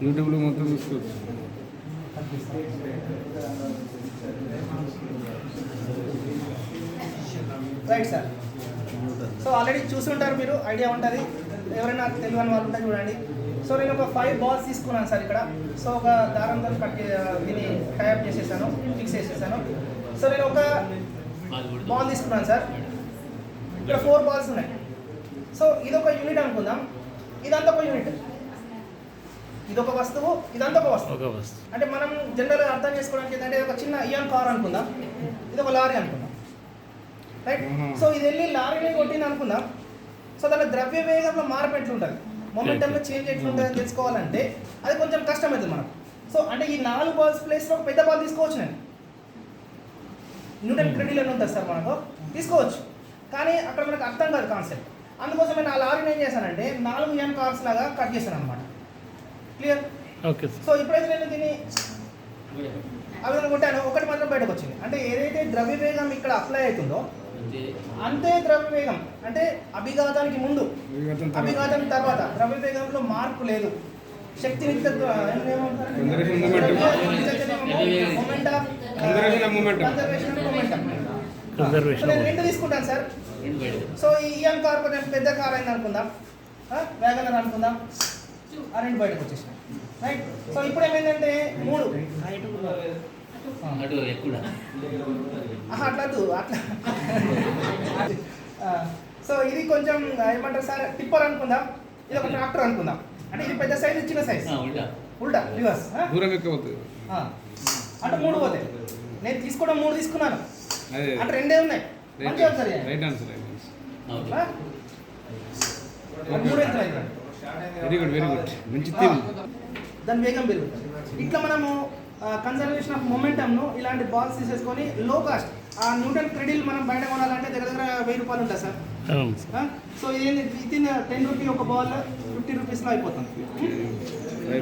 యూట్యూబ్లో మొత్తం చూసుకోవచ్చు. Right sir. సో ఆల్రెడీ చూసుంటారు మీరు, ఐడియా ఉంటుంది. ఎవరైనా తెలియని వాళ్ళు ఉంటే చూడండి. సో నేను ఒక 5 balls తీసుకున్నాను సార్ ఇక్కడ. సో ఒక దారంతో దీన్ని టైప్ చేసేసాను, ఫిక్స్ చేసేసాను. సో నేను ఒక బాల్ తీసుకున్నాను సార్. ఇక్కడ 4 balls ఉన్నాయి. సో ఇదొక యూనిట్ అనుకుందాం, ఇదంతా ఒక యూనిట్. ఇదొక వస్తువు, ఇదంతా ఒక వస్తువు. అంటే మనం జనరల్గా అర్థం చేసుకోవడానికి ఏంటంటే ఒక చిన్న ఇయాన్ కార్ అనుకుందాం, ఇది ఒక లారీ అనుకుందాం, రైట్? సో ఇది వెళ్ళి లారీని కొట్టింది అనుకుందాం. సో దాని ద్రవ్య వేగంలో మార్పు ఎట్లుంటుంది, మొమెంటంలో చేంజ్ ఎట్లుంటుంది అని తెలుసుకోవాలంటే అది కొంచెం కష్టమవుతుంది మనకు. సో అంటే ఈ 4 balls ప్లేస్లో ఒక పెద్ద బాల్ తీసుకోవచ్చు. నేను న్యూటన్ క్రెడిల్ అని ఉంటుంది సార్, మనకు తీసుకోవచ్చు. కానీ అక్కడ మనకు అర్థం కాదు కాన్సెప్ట్. అందుకోసం నేను ఆ లారీని ఏం చేశానంటే 4 ఇయాన్ కార్స్ లాగా కట్ చేశాను అనమాట. క్లియర్? ఓకే. సో ఇప్పుడైతే నేను దీన్ని ఆ విధంగా కొట్టాను, ఒకటి మాత్రం బయటకు వచ్చింది. అంటే ఏదైతే ద్రవ్య వేగం ఇక్కడ అప్లై అవుతుందో అంతే ద్రవ్య వేగం, అంటే అభిఘాతానికి ముందు అభిఘాతం తర్వాత ద్రవ్య వేగంలో మార్పు లేదు. శక్తి నేను 2 తీసుకుంటాను సార్. సో ఈ ఇయాన్ కార్ కొంచెం పెద్ద కార్ అయింది అనుకుందాం, వ్యాగనర్ అనుకుందాం, ఆ 2 బయటకు వచ్చేసాయి, రైట్? సో ఇప్పుడు ఏమైందంటే 3 అట్లా అట్లా. సో ఇది కొంచెం ఏమంటారు సార్, టిప్పర్ అనుకుందాం, ఇది ఒక ట్రాక్టర్ అనుకుందాం. అంటే ఇది పెద్ద సైజ్, చిన్న సైజ్, ఉల్టా రివర్స్. అంటే 3 పోతాయి. నేను తీసుకోవడం 3 తీసుకున్నాను, అంటే 2 ఉన్నాయి. మంచిగా ఒకసారి 3 ఎంత వెరీ గుడ్, వెరీ గుడ్, మంచి దాని వేగం పెరుగుతుంది. ఇట్లా మనము కన్జర్వేషన్ ఆఫ్ మొమెంటమ్ను ఇలాంటి బాల్స్ తీసేసుకొని లో కాస్ట్ ఆ న్యూటన్ క్రెడిల్ మనం బయట కొనాలంటే దగ్గర 1000 రూపాయలు ఉంటుంది సార్. సో ఇది 10 రూపీ ఒక బాల్ 50 రూపీస్లో అయిపోతుంది.